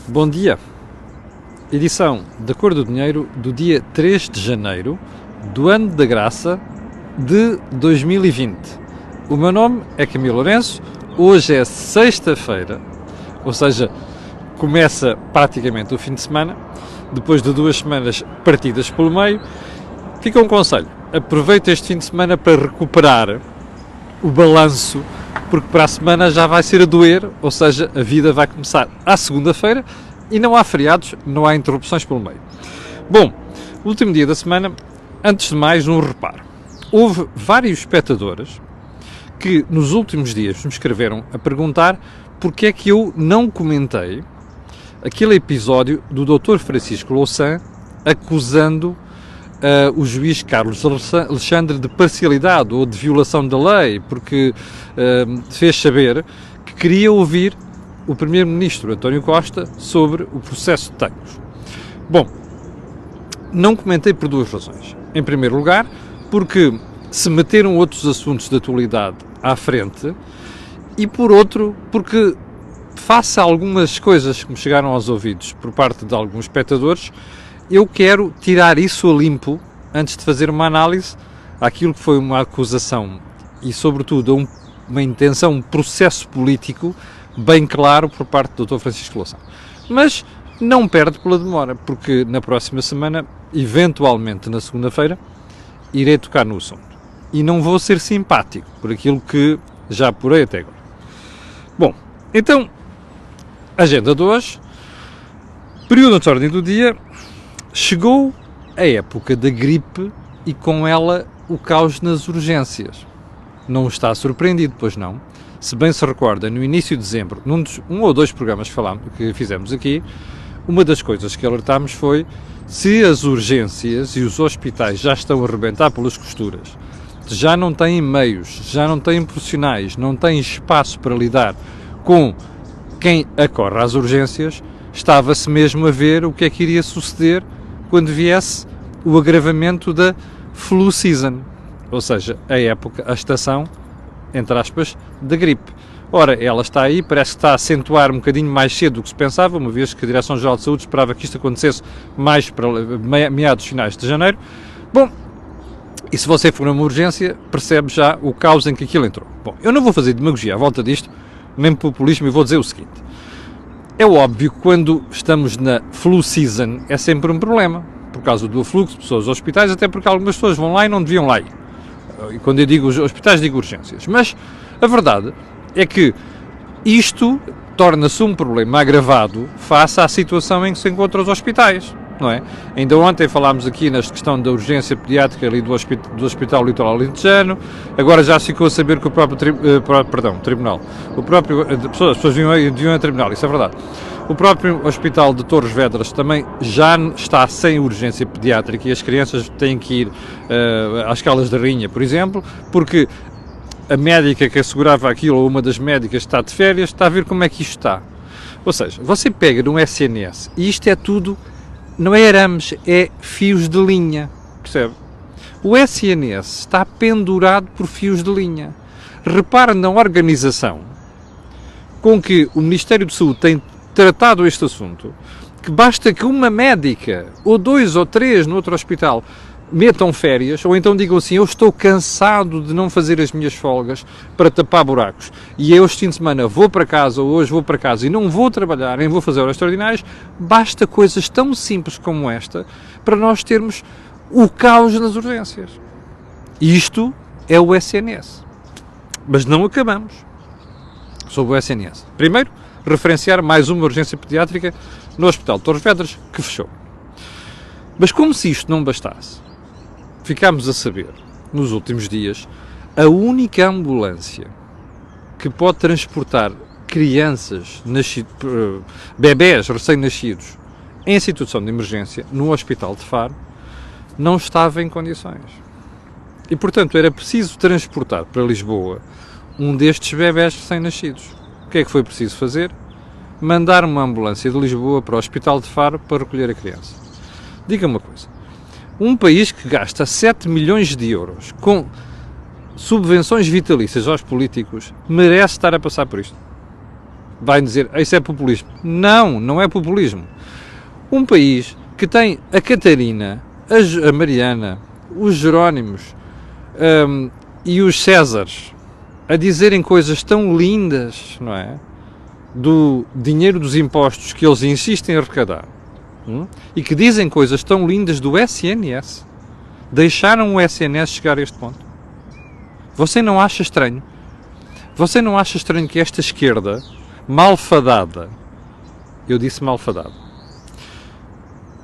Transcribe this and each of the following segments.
Bom dia, edição da Cor do Dinheiro do dia 3 de janeiro do ano da graça de 2020. O meu nome é Camilo Lourenço, hoje é sexta-feira, ou seja, começa praticamente o fim de semana, depois de 2 semanas partidas pelo meio. Fica um conselho, aproveita este fim de semana para recuperar o balanço, porque para a semana já vai ser a doer, ou seja, a vida vai começar à segunda-feira e não há feriados, não há interrupções pelo meio. Bom, último dia da semana, antes de mais um reparo. Houve vários espectadores que nos últimos dias me escreveram a perguntar porque é que eu não comentei aquele episódio do Dr. Francisco Louçã acusando o juiz Carlos Alexandre de parcialidade ou de violação da lei, porque fez saber que queria ouvir o primeiro-ministro António Costa sobre o processo de Tancos. Bom, não comentei por duas razões. Em primeiro lugar, porque se meteram outros assuntos de atualidade à frente, e por outro, porque face a algumas coisas que me chegaram aos ouvidos por parte de alguns espectadores, eu quero tirar isso a limpo antes de fazer uma análise àquilo que foi uma acusação e, sobretudo, uma intenção, um processo político bem claro por parte do Dr. Francisco Louçã. Mas não perde pela demora, porque na próxima semana, eventualmente na segunda-feira, irei tocar no assunto. E não vou ser simpático por aquilo que já apurei até agora. Bom, então, agenda de hoje, período de ordem do dia. Chegou a época da gripe e com ela o caos nas urgências. Não está surpreendido, pois não? Se bem se recorda, no início de dezembro, um ou dois programas que fizemos aqui, uma das coisas que alertámos foi se as urgências e os hospitais já estão a arrebentar pelas costuras, já não têm meios, já não têm profissionais, não têm espaço para lidar com quem acorre às urgências, estava-se mesmo a ver o que é que iria suceder quando viesse o agravamento da flu season, ou seja, a estação, entre aspas, da gripe. Ora, ela está aí, parece que está a acentuar um bocadinho mais cedo do que se pensava, uma vez que a Direção-Geral de Saúde esperava que isto acontecesse mais para meados finais de janeiro. Bom, e se você for numa urgência, percebe já o caos em que aquilo entrou. Bom, eu não vou fazer demagogia à volta disto, nem populismo, e vou dizer o seguinte. É óbvio que quando estamos na flu season é sempre um problema, por causa do fluxo de pessoas aos hospitais, até porque algumas pessoas vão lá e não deviam lá ir. E quando eu digo hospitais, digo urgências. Mas a verdade é que isto torna-se um problema agravado face à situação em que se encontram os hospitais, não é? Ainda ontem falámos aqui nesta questão da urgência pediátrica ali do Hospital Litoral Alentejano, agora já se ficou a saber que o próprio tribunal, as pessoas vinham a tribunal, isso é verdade. O próprio Hospital de Torres Vedras também já está sem urgência pediátrica e as crianças têm que ir às Calas da Rainha, por exemplo, porque a médica que assegurava aquilo, ou uma das médicas, está de férias, está a ver como é que isto está. Ou seja, você pega no SNS e isto é tudo, não é arames, é fios de linha, percebe? O SNS está pendurado por fios de linha. Repare na organização com que o Ministério da Saúde tem tratado este assunto, que basta que uma médica, ou 2 ou 3 no outro hospital, metam férias, ou então digam assim, eu estou cansado de não fazer as minhas folgas para tapar buracos, e eu este fim de semana vou para casa, ou hoje vou para casa e não vou trabalhar, nem vou fazer horas extraordinárias, basta coisas tão simples como esta, para nós termos o caos nas urgências. Isto é o SNS. Mas não acabamos sobre o SNS. Primeiro, referenciar mais uma urgência pediátrica no Hospital de Torres Vedras, que fechou. Mas como se isto não bastasse, ficámos a saber, nos últimos dias, a única ambulância que pode transportar crianças, bebés recém-nascidos, em situação de emergência, no Hospital de Faro, não estava em condições. E, portanto, era preciso transportar para Lisboa um destes bebés recém-nascidos. O que é que foi preciso fazer? Mandar uma ambulância de Lisboa para o Hospital de Faro para recolher a criança. Diga-me uma coisa. Um país que gasta 7 milhões de euros com subvenções vitalícias aos políticos merece estar a passar por isto? vai dizer, isso é populismo. Não, não é populismo. Um país que tem a Catarina, a Mariana, os Jerónimos e os Césares a dizerem coisas tão lindas, não é? Do dinheiro dos impostos que eles insistem em arrecadar, e que dizem coisas tão lindas do SNS, deixaram o SNS chegar a este ponto. Você não acha estranho? Você não acha estranho que esta esquerda malfadada, eu disse malfadada,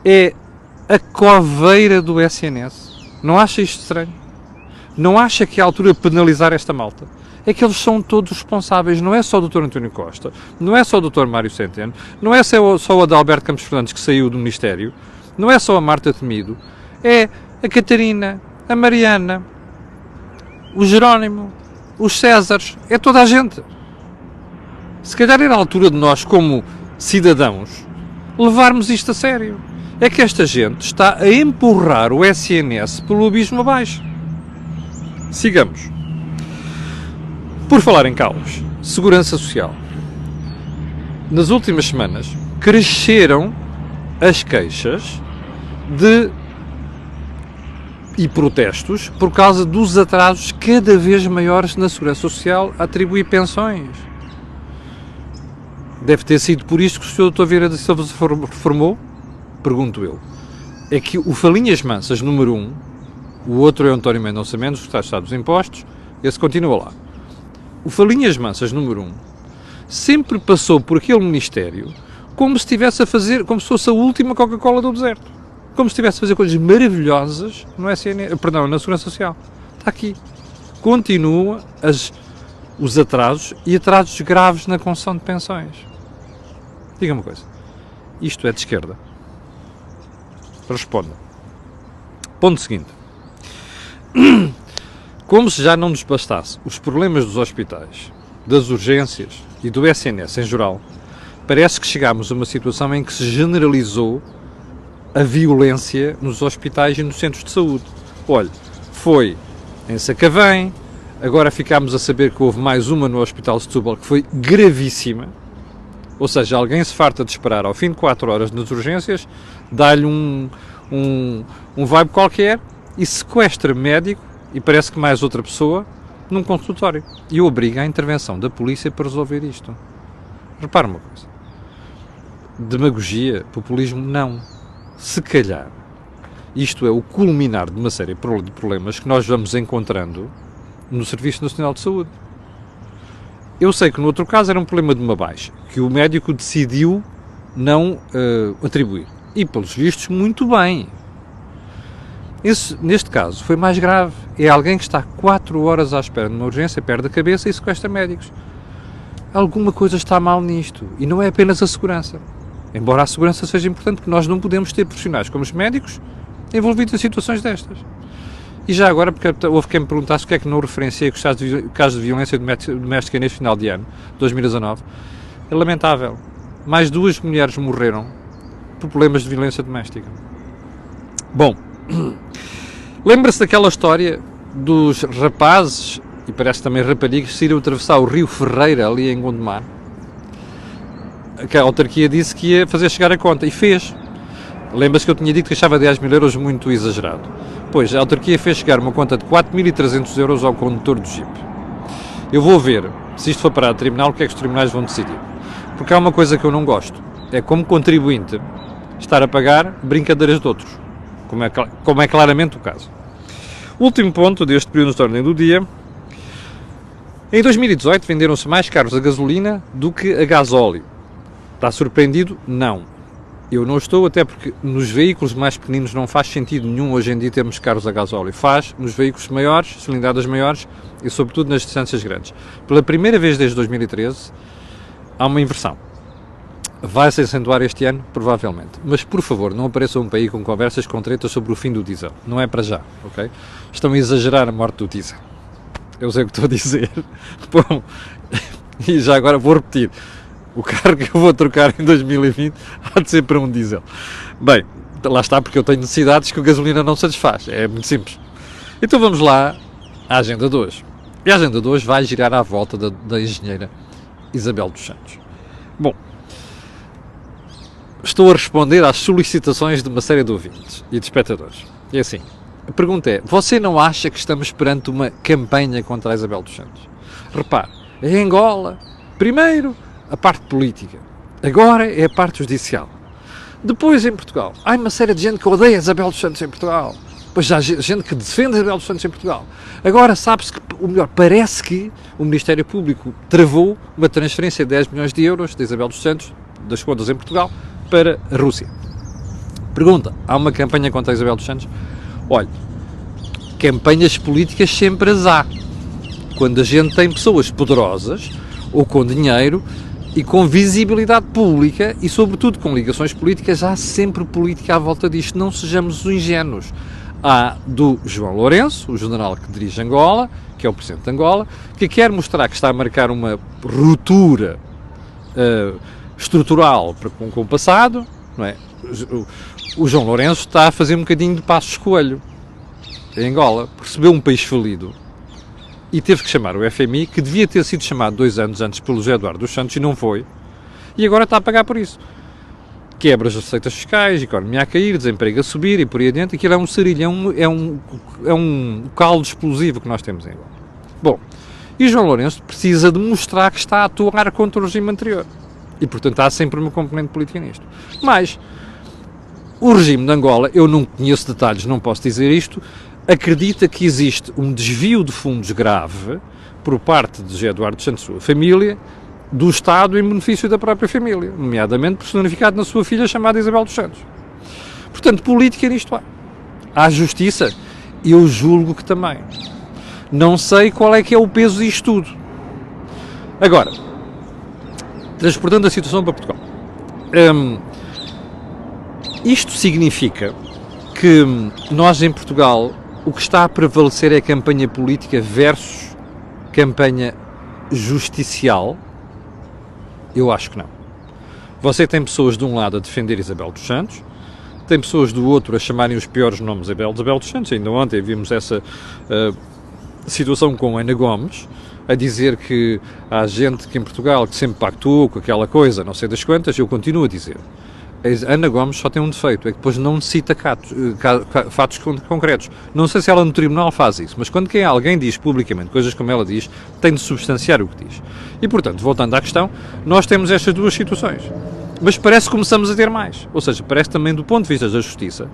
é a coveira do SNS? Não acha isto estranho? Não acha que é a altura de penalizar esta malta? É que eles são todos responsáveis, não é só o Dr. António Costa, não é só o Dr. Mário Centeno, não é só o Adalberto Campos Fernandes que saiu do Ministério, não é só a Marta Temido, é a Catarina, a Mariana, o Jerónimo, os Césares, é toda a gente. Se calhar era a altura de nós, como cidadãos, levarmos isto a sério. É que esta gente está a empurrar o SNS pelo abismo abaixo. Sigamos. Por falar em caos, segurança social. Nas últimas semanas, cresceram as queixas e protestos por causa dos atrasos cada vez maiores na segurança social a atribuir pensões. Deve ter sido por isto que o Sr. Dr. Vieira da Silva se reformou? Pergunto eu. É que o Falinhas Mansas, número 1, o outro é o António Mendonça Mendes, que está dos impostos, esse continua lá. O Falinhas Mansas, número 1, sempre passou por aquele ministério como se estivesse a fazer, como se fosse a última Coca-Cola do deserto. Como se estivesse a fazer coisas maravilhosas no na Segurança Social. Está aqui. Continua os atrasos e atrasos graves na concessão de pensões. Diga-me uma coisa. Isto é de esquerda? Responda. Ponto seguinte. Como se já não nos bastasse os problemas dos hospitais, das urgências e do SNS em geral, parece que chegámos a uma situação em que se generalizou a violência nos hospitais e nos centros de saúde. Olha, foi em Sacavém, agora ficámos a saber que houve mais uma no Hospital de Setúbal que foi gravíssima, ou seja, alguém se farta de esperar ao fim de 4 horas nas urgências, dá-lhe um vibe qualquer e sequestra médico e parece que mais outra pessoa num consultório e obriga a intervenção da polícia para resolver isto. Repara uma coisa. Demagogia, populismo, não. Se calhar, isto é o culminar de uma série de problemas que nós vamos encontrando no Serviço Nacional de Saúde. Eu sei que no outro caso era um problema de uma baixa, que o médico decidiu não atribuir. E, pelos vistos, muito bem. Neste caso, foi mais grave. É alguém que está 4 horas à espera numa urgência, perde a cabeça e sequestra médicos. Alguma coisa está mal nisto. E não é apenas a segurança. Embora a segurança seja importante, porque nós não podemos ter profissionais como os médicos envolvidos em situações destas. E já agora, porque houve quem me perguntasse o que é que não referenciei os casos de violência doméstica neste final de ano, 2019. É lamentável. Mais 2 mulheres morreram por problemas de violência doméstica. Bom, lembra-se daquela história dos rapazes, e parece também raparigas, que iram atravessar o Rio Ferreira, ali em Gondomar? Que a autarquia disse que ia fazer chegar a conta, e fez. Lembra-se que eu tinha dito que achava 10 mil euros muito exagerado. Pois, a autarquia fez chegar uma conta de 4.300 euros ao condutor do Jeep. Eu vou ver, se isto for para o tribunal, o que é que os tribunais vão decidir. Porque há uma coisa que eu não gosto, é como contribuinte estar a pagar brincadeiras de outros, como é claramente o caso. Último ponto deste período de ordem do dia. Em 2018 venderam-se mais carros a gasolina do que a gasóleo. Está surpreendido? Não. Eu não estou, até porque nos veículos mais pequeninos não faz sentido nenhum hoje em dia termos carros a gasóleo. Faz nos veículos maiores, cilindradas maiores e sobretudo nas distâncias grandes. Pela primeira vez desde 2013 há uma inversão. Vai-se acentuar este ano, provavelmente. Mas, por favor, não apareçam por aí com conversas com tretas sobre o fim do diesel. Não é para já, ok? Estão a exagerar a morte do diesel. Eu sei o que estou a dizer. Bom, e já agora vou repetir. O carro que eu vou trocar em 2020 há de ser para um diesel. Bem, lá está, porque eu tenho necessidades que a gasolina não satisfaz. É muito simples. Então vamos lá à agenda de hoje. E a agenda de hoje vai girar à volta da engenheira Isabel dos Santos. Bom, estou a responder às solicitações de uma série de ouvintes e de espectadores. E assim, a pergunta é, você não acha que estamos perante uma campanha contra a Isabel dos Santos? Repare, em Angola, primeiro a parte política, agora é a parte judicial. Depois em Portugal, há uma série de gente que odeia a Isabel dos Santos em Portugal. Depois já há gente que defende a Isabel dos Santos em Portugal. Agora sabe-se que, ou melhor, parece que o Ministério Público travou uma transferência de 10 milhões de euros de Isabel dos Santos, das contas em Portugal, para a Rússia. Pergunta, há uma campanha contra a Isabel dos Santos? Olha, campanhas políticas sempre as há. Quando a gente tem pessoas poderosas, ou com dinheiro, e com visibilidade pública, e sobretudo com ligações políticas, há sempre política à volta disto. Não sejamos ingênuos. Há do João Lourenço, o general que dirige Angola, que é o presidente de Angola, que quer mostrar que está a marcar uma ruptura estrutural com o passado, não é? O João Lourenço está a fazer um bocadinho de Passos Coelho em Angola, percebeu um país falido e teve que chamar o FMI, que devia ter sido chamado 2 anos antes pelo José Eduardo dos Santos e não foi, e agora está a pagar por isso. Quebras das receitas fiscais, economia a cair, desemprego a subir e por aí adiante. Aquilo é um sarilho, é um caldo explosivo que nós temos em Angola. Bom, e João Lourenço precisa de mostrar que está a atuar contra o regime anterior. E, portanto, há sempre uma componente política nisto. Mas, o regime de Angola, eu não conheço detalhes, não posso dizer isto, acredita que existe um desvio de fundos grave por parte de José Eduardo dos Santos e sua família, do Estado em benefício da própria família, nomeadamente personificado na sua filha chamada Isabel dos Santos. Portanto, política nisto há. Há justiça? Eu julgo que também. Não sei qual é que é o peso disto tudo. Agora, transportando a situação para Portugal. Isto significa que nós em Portugal o que está a prevalecer é a campanha política versus campanha justicial? Eu acho que não. Você tem pessoas de um lado a defender Isabel dos Santos, tem pessoas do outro a chamarem os piores nomes a Isabel dos Santos. Ainda ontem vimos essa situação com Ana Gomes, a dizer que há gente que em Portugal que sempre pactuou com aquela coisa, não sei das quantas. Eu continuo a dizer. A Ana Gomes só tem um defeito, é que depois não cita fatos concretos. Não sei se ela no tribunal faz isso, mas quando alguém diz publicamente coisas como ela diz, tem de substanciar o que diz. E, portanto, voltando à questão, nós temos estas duas situações. Mas parece que começamos a ter mais. Ou seja, parece também, do ponto de vista da justiça,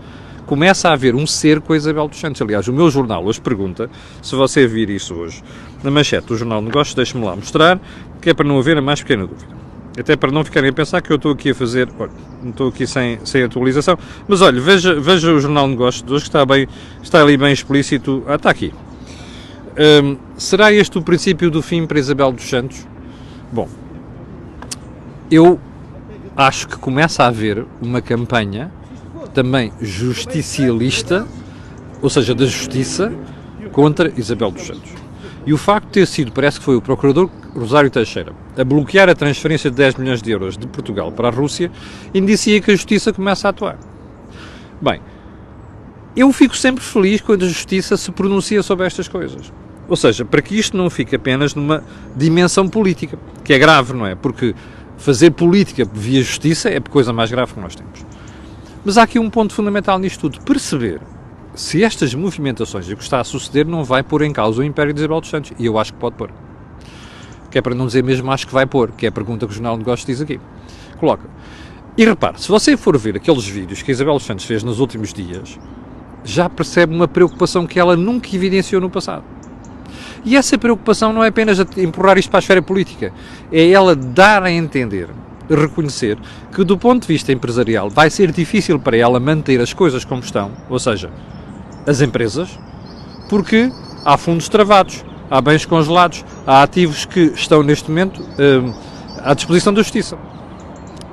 começa a haver um cerco a Isabel dos Santos. Aliás, o meu jornal hoje pergunta, se você vir isso hoje, na manchete do Jornal de Negócios, deixe-me lá mostrar, que é para não haver a mais pequena dúvida. Até para não ficarem a pensar que eu estou aqui a fazer, olha, não estou aqui sem atualização, mas olha, veja o Jornal de Negócios de hoje, que está ali bem explícito. Está aqui. Será este o princípio do fim para Isabel dos Santos? Bom, eu acho que começa a haver uma campanha também justicialista, ou seja, da justiça, contra Isabel dos Santos. E o facto de ter sido, parece que foi o procurador Rosário Teixeira, a bloquear a transferência de 10 milhões de euros de Portugal para a Rússia, indicia que a justiça começa a atuar. Bem, eu fico sempre feliz quando a justiça se pronuncia sobre estas coisas. Ou seja, para que isto não fique apenas numa dimensão política, que é grave, não é? Porque fazer política via justiça é a coisa mais grave que nós temos. Mas há aqui um ponto fundamental nisto tudo, perceber se estas movimentações e o que está a suceder não vai pôr em causa o Império de Isabel dos Santos. E eu acho que pode pôr. Que é para não dizer mesmo acho que vai pôr, que é a pergunta que o Jornal de Negócios diz aqui. Coloca. E repare, se você for ver aqueles vídeos que a Isabel dos Santos fez nos últimos dias, já percebe uma preocupação que ela nunca evidenciou no passado. E essa preocupação não é apenas empurrar isto para a esfera política, é ela dar a entender, reconhecer, que do ponto de vista empresarial vai ser difícil para ela manter as coisas como estão, ou seja, as empresas, porque há fundos travados, há bens congelados, há ativos que estão neste momento à disposição da Justiça.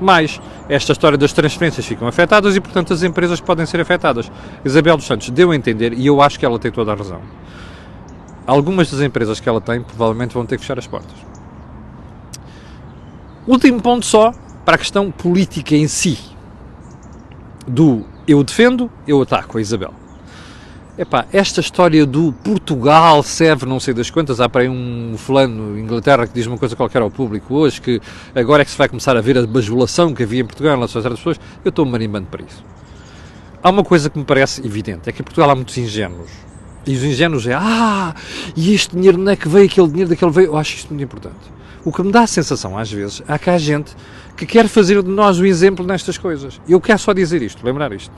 Mas esta história das transferências ficam afetadas e, portanto, as empresas podem ser afetadas. Isabel dos Santos deu a entender, e eu acho que ela tem toda a razão, algumas das empresas que ela tem provavelmente vão ter que fechar as portas. Último ponto só para a questão política em si, do eu defendo, eu ataco a Isabel. Epá, esta história do Portugal serve não sei das quantas, há para aí um fulano Inglaterra que diz uma coisa qualquer ao público hoje, que agora é que se vai começar a ver a bajulação que havia em Portugal em relação a certas pessoas, eu estou-me marimbando para isso. Há uma coisa que me parece evidente, é que em Portugal há muitos ingênuos. E os ingênuos é, e este dinheiro, onde é que veio aquele dinheiro, daquele veio? Eu acho isto muito importante. O que me dá a sensação, às vezes, há cá gente que quer fazer de nós o exemplo nestas coisas. Eu quero só dizer isto, lembrar isto.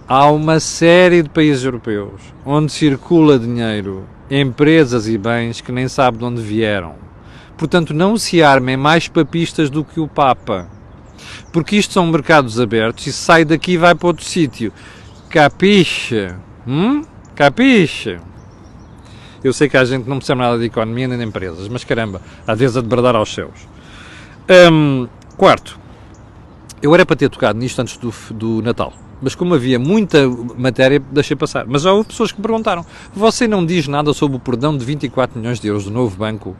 Há uma série de países europeus onde circula dinheiro, empresas e bens que nem sabe de onde vieram. Portanto, não se armem mais papistas do que o Papa. Porque isto são mercados abertos e se sai daqui e vai para outro sítio. Capiche? Capiche? Eu sei que há gente que não percebe nada de economia nem de empresas, mas caramba, às vezes a de bradar aos céus. Quarto, eu era para ter tocado nisto antes do Natal. Mas como havia muita matéria, deixei passar. Mas já houve pessoas que me perguntaram, você não diz nada sobre o perdão de 24 milhões de euros do novo banco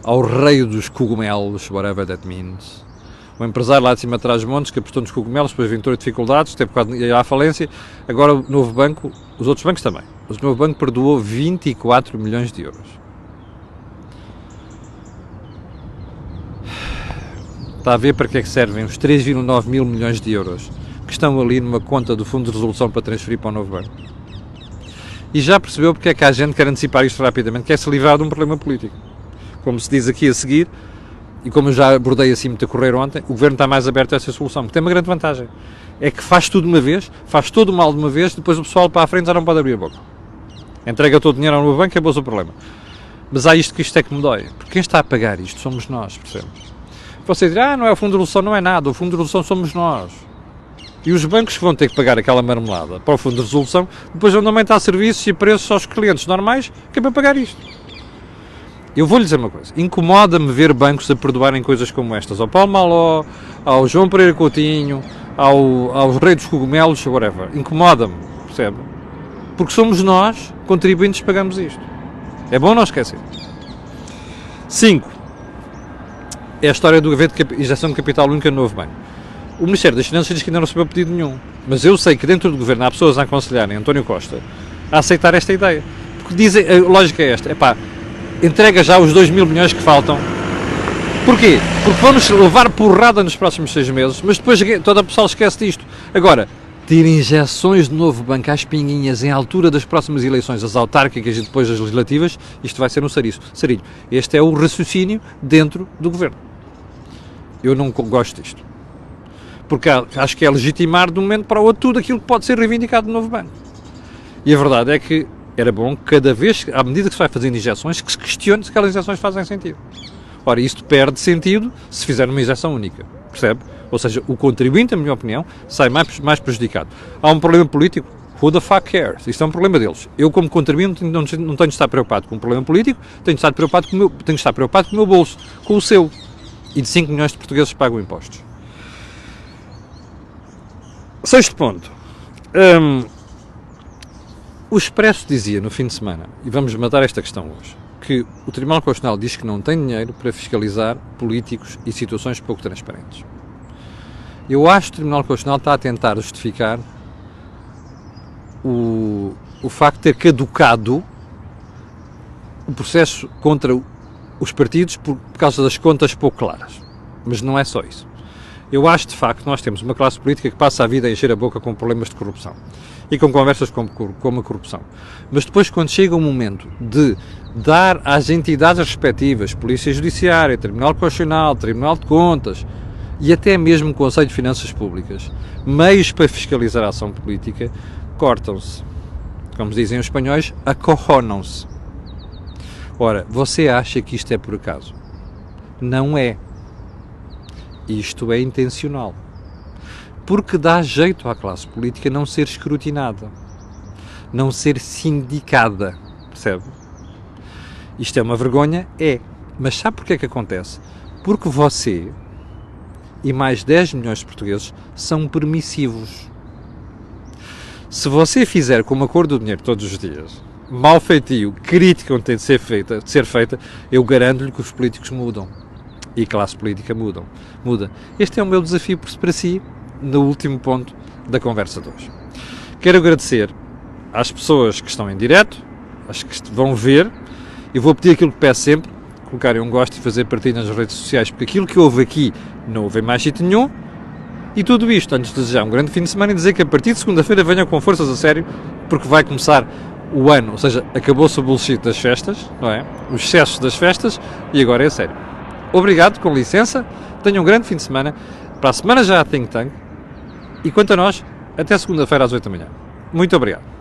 ao rei dos cogumelos, whatever that means. O empresário lá de cima atrás dos montes que apostou nos cogumelos, depois ventou dificuldades, teve quase ir à falência. Agora o novo banco, os outros bancos também, mas o novo banco perdoou 24 milhões de euros. Está a ver para que é que servem os 3,9 mil milhões de euros que estão ali numa conta do Fundo de Resolução para transferir para o novo banco. E já percebeu porque é que a gente quer antecipar isto rapidamente, quer se livrar de um problema político. Como se diz aqui a seguir, e como eu já abordei assim muito a correr ontem, o Governo está mais aberto a essa solução, porque tem uma grande vantagem. É que faz tudo de uma vez, faz todo o mal de uma vez, depois o pessoal para a frente já não pode abrir a boca. Entrega todo o dinheiro ao novo banco e acabou-se o problema. Mas há isto é que me dói, porque quem está a pagar isto somos nós, percebe? Você dirá, não é o Fundo de Resolução, não é nada, o Fundo de Resolução somos nós. E os bancos que vão ter que pagar aquela marmelada para o Fundo de Resolução, depois vão aumentar serviços e preços aos clientes normais, que é para pagar isto. Eu vou-lhe dizer uma coisa, incomoda-me ver bancos a perdoarem coisas como estas, ao Paulo Maló, ao João Pereira Coutinho, ao Rei dos Cogumelos, whatever. Incomoda-me, percebe? Porque somos nós, contribuintes, que pagamos isto. É bom não esquecer. 5. É a história do evento de injeção de capital única no novo banco. O Ministério das Finanças diz que ainda não recebeu pedido nenhum, mas eu sei que dentro do Governo há pessoas a aconselharem António Costa a aceitar esta ideia. Porque dizem, a lógica é esta, entrega já os 2 mil milhões que faltam. Porquê? Porque vamos levar porrada nos próximos 6 meses, mas depois toda a pessoa esquece disto. Agora, ter injeções de novo banco às pinguinhas em altura das próximas eleições, as autárquicas e depois as legislativas, isto vai ser um sarilho. Este é o raciocínio dentro do Governo. Eu não gosto disto. Porque acho que é legitimar de um momento para o outro tudo aquilo que pode ser reivindicado no novo banco. E a verdade é que era bom que cada vez, à medida que se vai fazendo injeções, que se questione se aquelas injeções fazem sentido. Ora, isto perde sentido se fizer uma injeção única, percebe? Ou seja, o contribuinte, na minha opinião, sai mais prejudicado. Há um problema político? Who the fuck cares? Isto é um problema deles. Eu, como contribuinte, não tenho de estar preocupado com um problema político, tenho de estar preocupado com o meu bolso, com o seu. E de 5 milhões de portugueses que pagam impostos. 6º ponto. O Expresso dizia no fim de semana, e vamos matar esta questão hoje, que o Tribunal Constitucional diz que não tem dinheiro para fiscalizar políticos e situações pouco transparentes. Eu acho que o Tribunal Constitucional está a tentar justificar o facto de ter caducado o processo contra os partidos por causa das contas pouco claras. Mas não é só isso. Eu acho, de facto, que nós temos uma classe política que passa a vida a encher a boca com problemas de corrupção e com conversas como a corrupção. Mas depois, quando chega o momento de dar às entidades respectivas, Polícia Judiciária, Tribunal Constitucional, Tribunal de Contas e até mesmo Conselho de Finanças Públicas, meios para fiscalizar a ação política, cortam-se. Como dizem os espanhóis, acorronam-se. Ora, você acha que isto é por acaso? Não é. Isto é intencional. Porque dá jeito à classe política não ser escrutinada, não ser sindicada, percebe? Isto é uma vergonha? É. Mas sabe porquê que acontece? Porque você e mais 10 milhões de portugueses são permissivos. Se você fizer com uma cor do dinheiro todos os dias, mal feitio, crítica onde tem de ser feita, eu garanto-lhe que os políticos mudam. E a classe política muda. Este é o meu desafio para si, no último ponto da conversa de hoje. Quero agradecer às pessoas que estão em direto, às que vão ver, e vou pedir aquilo que peço sempre, colocarem um gosto e fazer partilha nas redes sociais, porque aquilo que houve aqui não houve em mais sítio nenhum. E tudo isto antes de desejar um grande fim de semana e dizer que a partir de segunda-feira venham com forças a sério, porque vai começar o ano, ou seja, acabou-se o bullshit das festas, não é? Os excessos das festas, e agora é sério. Obrigado, com licença, tenham um grande fim de semana, para a semana já há Think Tank, e quanto a nós, até segunda-feira às 8 da manhã. Muito obrigado.